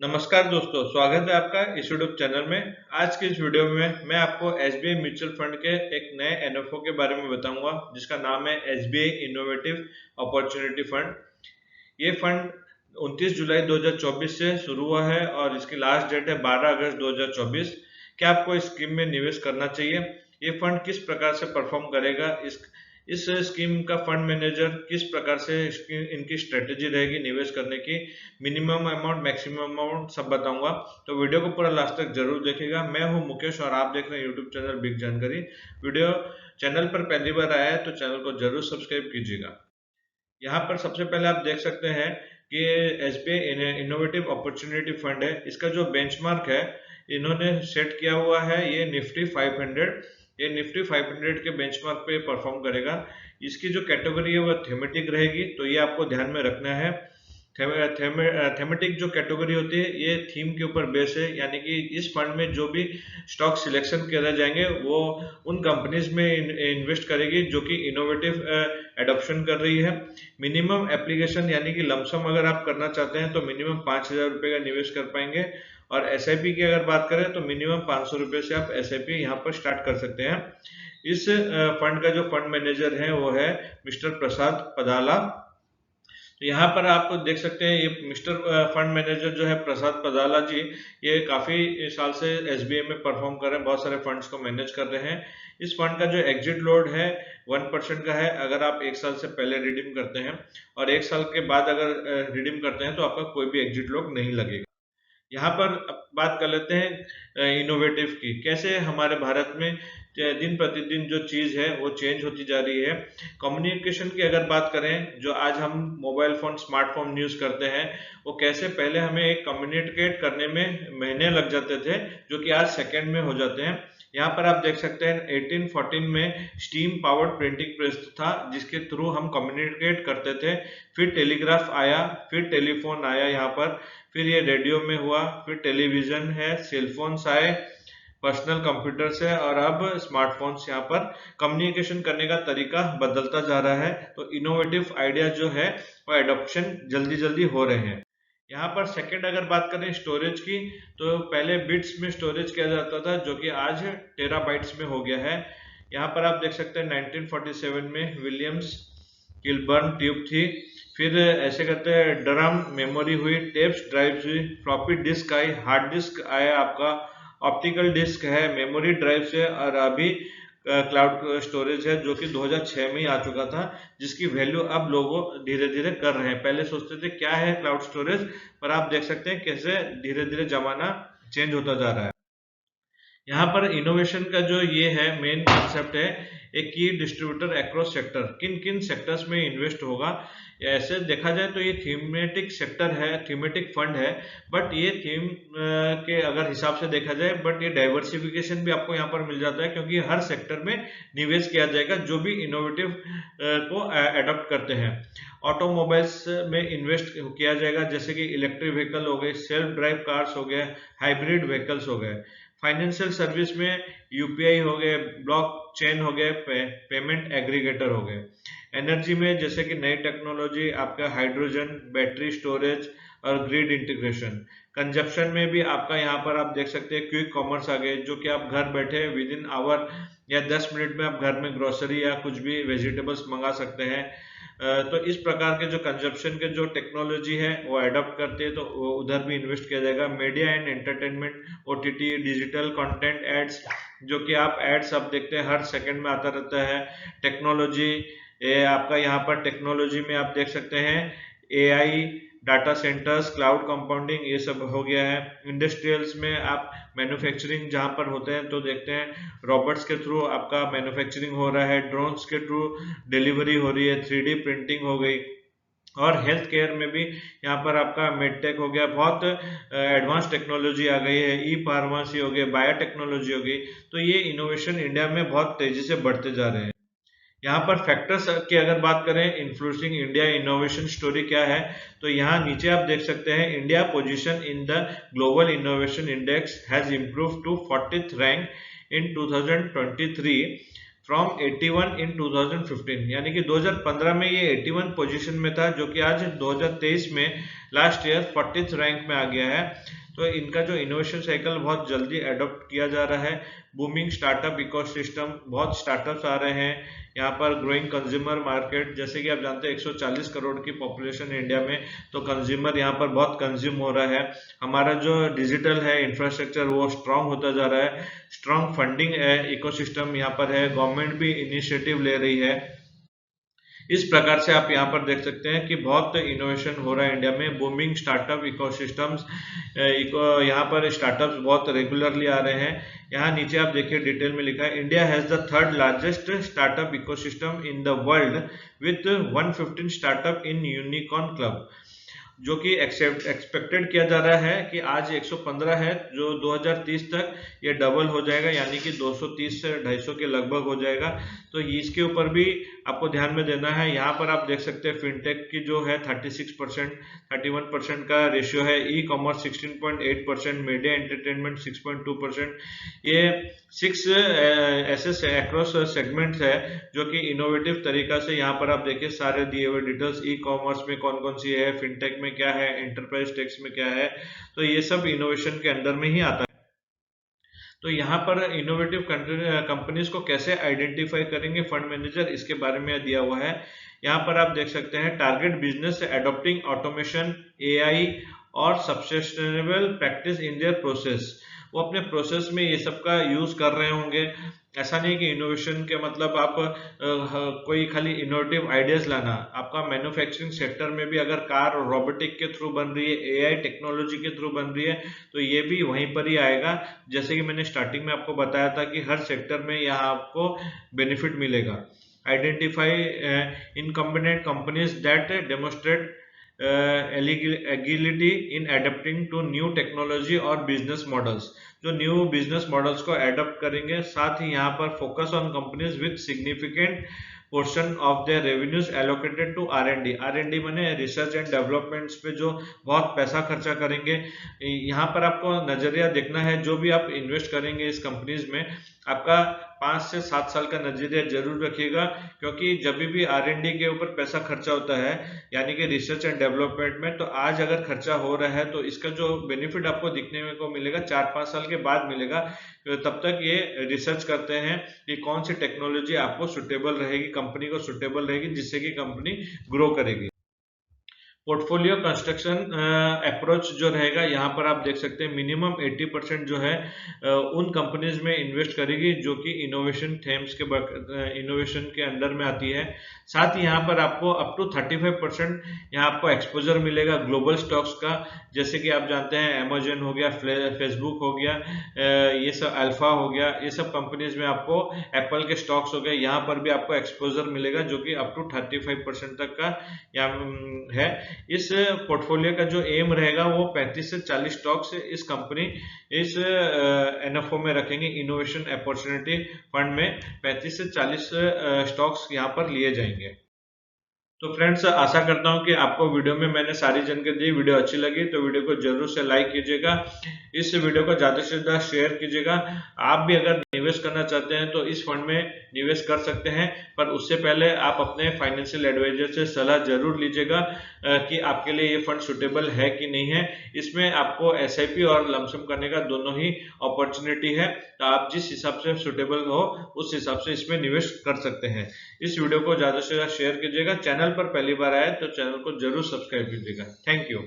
नमस्कार दोस्तों, स्वागत है आपका इस यूट्यूब चैनल में। आज की इस वीडियो में मैं आपको एसबीआई म्यूचुअल फंड के एक नए एनएफओ के बारे में बताऊंगा, जिसका नाम है एसबीआई इनोवेटिव अपॉर्चुनिटी फंड। ये फंड 29 जुलाई 2024 से शुरू हुआ है और इसकी लास्ट डेट है 12 अगस्त 2024। क्या आपको इस स्कीम में निवेश करना चाहिए? ये फंड किस प्रकार से परफॉर्म करेगा? इस स्कीम का फंड मैनेजर किस प्रकार से इनकी स्ट्रेटेजी रहेगी निवेश करने की, मिनिमम अमाउंट, मैक्सिमम अमाउंट, सब बताऊंगा। तो वीडियो को पूरा लास्ट तक जरूर देखेगा। मैं हूं मुकेश और आप देख रहे हैं यूट्यूब चैनल बिग जानकारी। वीडियो चैनल पर पहली बार आया है तो चैनल को जरूर सब्सक्राइब कीजिएगा। यहाँ पर सबसे पहले आप देख सकते हैं कि एसबीआई इनोवेटिव अपॉर्चुनिटी फंड है। इसका जो बेंचमार्क है इन्होंने सेट किया हुआ है, ये निफ्टी 500। ये निफ्टी 500 के बेंचमार्क पे परफॉर्म करेगा। इसकी जो कैटेगरी है वो थेमेटिक रहेगी, तो ये आपको ध्यान में रखना है। थेमेटिक जो कैटेगरी होती है ये थीम के ऊपर बेस है, यानी कि इस फंड में जो भी स्टॉक सिलेक्शन करे जाएंगे वो उन कंपनीज में इन्वेस्ट करेगी जो कि इनोवेटिव एडॉप्शन कर रही है। मिनिमम एप्लीकेशन यानी कि लमसम अगर आप करना चाहते हैं तो मिनिमम 5,000 रुपये का निवेश कर पाएंगे। और एसआईपी की अगर बात करें तो मिनिमम 500 रुपये से आप एसआईपी यहाँ पर स्टार्ट कर सकते हैं। इस फंड का जो फंड मैनेजर है वो है मिस्टर प्रसाद पदाला। तो यहाँ पर आप देख सकते हैं ये मिस्टर फंड मैनेजर जो है प्रसाद पदाला जी, ये काफी साल से एसबीआई में परफॉर्म कर रहे हैं, बहुत सारे फंड्स को मैनेज कर रहे हैं। इस फंड का जो एग्जिट लोड है 1% का है अगर आप 1 साल से पहले रिडीम करते हैं, और 1 साल के बाद अगर रिडीम करते हैं तो आपका कोई भी एग्जिट लोड नहीं लगेगा। यहाँ पर बात कर लेते हैं इनोवेटिव की। कैसे हमारे भारत में दिन प्रतिदिन जो चीज है वो चेंज होती जा रही है। कम्युनिकेशन की अगर बात करें, जो आज हम मोबाइल फोन, स्मार्टफोन यूज करते हैं, वो कैसे पहले हमें एक कम्युनिकेट करने में महीने लग जाते थे, जो कि आज सेकंड में हो जाते हैं। यहाँ पर आप देख सकते हैं 1814 में स्टीम पावर्ड प्रिंटिंग प्रेस था, जिसके थ्रू हम कम्युनिकेट करते थे। फिर टेलीग्राफ आया, फिर टेलीफोन आया यहाँ पर, फिर ये रेडियो में हुआ, फिर टेलीविजन है, सेलफोन्स आए, पर्सनल कंप्यूटर्स है, और अब स्मार्टफोन्स। यहाँ पर कम्युनिकेशन करने का तरीका बदलता जा रहा है, तो इनोवेटिव आइडिया जो है वो एडॉप्शन जल्दी जल्दी हो रहे हैं। यहाँ पर सेकंड अगर बात करें स्टोरेज की, तो पहले बिट्स में स्टोरेज किया जाता था, जो कि आज टेराबाइट्स में हो गया है। यहाँ पर आप देख सकते हैं 1947 में विलियम्स किलबर्न ट्यूब थी, फिर ऐसे करते हैं ड्रम मेमोरी हुई, टेप्स ड्राइव्स हुई, फ्लॉपी डिस्क आई, हार्ड डिस्क आया आपका, ऑप्टिकल डिस्क है, मेमोरी ड्राइव है, और अभी क्लाउड स्टोरेज है जो कि 2006 में ही आ चुका था, जिसकी वैल्यू अब लोग धीरे धीरे कर रहे हैं। पहले सोचते थे क्या है क्लाउड स्टोरेज, पर आप देख सकते हैं कैसे धीरे धीरे जमाना चेंज होता जा रहा है। यहाँ पर इनोवेशन का जो ये है मेन कॉन्सेप्ट है, एक की डिस्ट्रीब्यूटर अक्रॉस सेक्टर, किन किन सेक्टर्स में इन्वेस्ट होगा। ऐसे देखा जाए तो ये थीमेटिक सेक्टर है, थीमेटिक फंड है, बट ये थीम के अगर हिसाब से देखा जाए, बट ये डाइवर्सिफिकेशन भी आपको यहाँ पर मिल जाता है, क्योंकि हर सेक्टर में निवेश किया जाएगा जो भी इनोवेटिव को एडॉप्ट करते हैं। ऑटोमोबाइल्स में इन्वेस्ट किया जाएगा, जैसे कि इलेक्ट्रिक व्हीकल हो गए, सेल्फ ड्राइव कार्स हो गए, हाइब्रिड व्हीकल्स हो गए। फाइनेंशियल सर्विस में यूपीआई हो गए, ब्लॉक चेन हो गए, पेमेंट एग्रीगेटर हो गए। एनर्जी में जैसे कि नई टेक्नोलॉजी, आपका हाइड्रोजन, बैटरी स्टोरेज और ग्रिड इंटीग्रेशन। कंजप्शन में भी आपका यहाँ पर आप देख सकते हैं क्विक कॉमर्स आ गए, जो कि आप घर बैठे विद इन आवर या 10 मिनट में आप घर में ग्रोसरी या कुछ भी वेजिटेबल्स मंगा सकते हैं। तो इस प्रकार के जो कंजप्शन के जो टेक्नोलॉजी है वो एडॉप्ट करते हैं, तो उधर भी इन्वेस्ट किया जाएगा। Media and entertainment, OTT, digital content, ads, जो कि आप एड्स आप देखते हैं हर सेकंड में आता रहता है। टेक्नोलॉजी, ये आपका यहाँ पर टेक्नोलॉजी में आप देख सकते हैं AI, data centres, cloud compounding, ये सब हो गया है। इंडस्ट्रियल्स में आप मैन्युफैक्चरिंग जहाँ पर होते हैं तो देखते हैं रोबोट्स के थ्रू आपका मैन्युफैक्चरिंग हो रहा है, ड्रोन्स के थ्रू डिलीवरी हो रही है, 3D प्रिंटिंग हो गई। और हेल्थ केयर में भी यहाँ पर आपका मेडटेक हो गया, बहुत एडवांस टेक्नोलॉजी आ गई है, ई फार्मेसी हो गई, बायोटेक्नोलॉजी हो गई। तो ये इनोवेशन इंडिया में बहुत तेजी से बढ़ते जा रहे हैं। यहाँ पर फैक्टर्स की अगर बात करें, इन्फ्लुएंसिंग इंडिया इनोवेशन स्टोरी क्या है, तो यहाँ नीचे आप देख सकते हैं India position in the global innovation index has improve to 40th rank in 2023 from 81 in 2015, यानी कि 2015 में ये 81 पोजीशन में था, जो कि आज 2023 में लास्ट ईयर 40th रैंक में आ गया है। तो इनका जो इनोवेशन साइकिल बहुत जल्दी अडॉप्ट किया जा रहा है। बूमिंग स्टार्टअप इकोसिस्टम, बहुत स्टार्टअप्स आ रहे हैं यहाँ पर। ग्रोइंग कंज्यूमर मार्केट, जैसे कि आप जानते हैं 140 करोड़ की पॉपुलेशन है इंडिया में, तो कंज्यूमर यहाँ पर बहुत कंज्यूम हो रहा है। हमारा जो डिजिटल है इंफ्रास्ट्रक्चर वो स्ट्रांग होता जा रहा है। स्ट्रांग फंडिंग इकोसिस्टम यहाँ पर है, गवर्नमेंट भी इनिशिएटिव ले रही है। इस प्रकार से आप यहाँ पर देख सकते हैं कि बहुत इनोवेशन हो रहा है इंडिया में। बूमिंग स्टार्टअप इकोसिस्टम्स, यहाँ पर स्टार्टअप्स बहुत रेगुलरली आ रहे हैं। यहाँ नीचे आप देखिए डिटेल में लिखा है, India has the third largest startup ecosystem in the world with 115 startup in unicorn club, जो कि एक्सपेक्टेड किया जा रहा है कि आज 115 है, जो 2030 तक ये डबल हो जाएगा, यानी कि 230 से 250 के लगभग हो जाएगा। तो इसके ऊपर भी आपको ध्यान में देना है। यहाँ पर आप देख सकते हैं फिनटेक की जो है 36%, 31% का रेशियो है, ई कॉमर्स 16.8%, मीडिया एंटरटेनमेंट 6.2%। ये 6 ऐसे अक्रॉस सेगमेंट्स है जो कि इनोवेटिव तरीका से यहाँ पर आप देखिए सारे दिए हुए डिटेल्स, ई कॉमर्स में कौन कौन सी है, फिनटेक में क्या है, एंटरप्राइज टेक्स में क्या है, तो ये सब इनोवेशन के अंडर में ही आता है। तो यहाँ पर इनोवेटिव कंपनीज को कैसे आइडेंटिफाई करेंगे फंड मैनेजर, इसके बारे में दिया हुआ है। यहाँ पर आप देख सकते हैं, target business adopting automation, AI और sustainable practice in their process. वो अपने प्रोसेस में ये सब का यूज कर रहे होंगे। ऐसा नहीं कि इनोवेशन के मतलब आप कोई खाली इनोवेटिव आइडियाज लाना। आपका मैन्युफैक्चरिंग सेक्टर में भी अगर कार रोबोटिक के थ्रू बन रही है, एआई टेक्नोलॉजी के थ्रू बन रही है, तो ये भी वहीं पर ही आएगा। जैसे कि मैंने स्टार्टिंग में आपको बताया था कि हर सेक्टर में यहाँ आपको बेनिफिट मिलेगा। Identify incumbent companies that demonstrate agility in adapting to new technology और बिजनेस मॉडल्स, जो न्यू बिजनेस मॉडल्स को एडॉप्ट करेंगे। साथ ही यहाँ पर focus on companies with significant portion of their revenues allocated to R&D। R&D माने रिसर्च एंड डेवलपमेंट्स पे जो बहुत पैसा खर्चा करेंगे। यहाँ पर आपको नजरिया देखना है, जो भी आप इन्वेस्ट करेंगे इस कंपनीज में, आपका 5 से 7 साल का नजरिया जरूर रखिएगा, क्योंकि जब भी R&D के ऊपर पैसा खर्चा होता है, यानी कि रिसर्च एंड डेवलपमेंट में, तो आज अगर खर्चा हो रहा है तो इसका जो बेनिफिट आपको दिखने को मिलेगा 4-5 साल के बाद मिलेगा। तो तब तक ये रिसर्च करते हैं कि कौन सी टेक्नोलॉजी आपको सुटेबल रहेगी, कंपनी को सुटेबल रहेगी, जिससे कि कंपनी ग्रो करेगी। पोर्टफोलियो कंस्ट्रक्शन अप्रोच जो रहेगा, यहाँ पर आप देख सकते हैं मिनिमम 80% जो है उन कंपनीज में इन्वेस्ट करेगी जो कि इनोवेशन थेम्स के इनोवेशन के अंडर में आती है। साथ ही यहाँ पर आपको अप टू 35% यहाँ आपको एक्सपोजर मिलेगा ग्लोबल स्टॉक्स का, जैसे कि आप जानते हैं अमेजन हो गया, फेसबुक हो गया, ये सब अल्फा हो गया, ये सब कंपनीज में आपको, एप्पल के स्टॉक्स हो गए, यहाँ पर भी आपको एक्सपोजर मिलेगा जो कि अप टू 35% तक का यहाँ है। इस पोर्टफोलियो का जो एम रहेगा वो 35 से 40 स्टॉक्स इस कंपनी इस एनएफओ में रखेंगे। इनोवेशन अपॉर्चुनिटी फंड में 35 से 40 स्टॉक्स यहाँ पर लिए जाएंगे। तो फ्रेंड्स, आशा करता हूं कि आपको वीडियो में मैंने सारी जानकारी दी। वीडियो अच्छी लगी तो वीडियो को जरूर से लाइक कीजिएगा, इस वीडियो को ज्यादा से ज्यादा शेयर कीजिएगा। आप भी अगर निवेश करना चाहते हैं तो इस फंड में निवेश कर सकते हैं, पर उससे पहले आप अपने फाइनेंशियल एडवाइजर से सलाह जरूर लीजिएगा कि आपके लिए ये फंड सुटेबल है कि नहीं है। इसमें आपको SIP और लमसम करने का दोनों ही अपॉर्चुनिटी है, तो आप जिस हिसाब से सुटेबल हो उस हिसाब से इसमें निवेश कर सकते हैं। इस वीडियो को ज्यादा से ज्यादा शेयर कीजिएगा। चैनल पर पहली बार आए तो चैनल को जरूर सब्सक्राइब कीजिएगा। Thank you.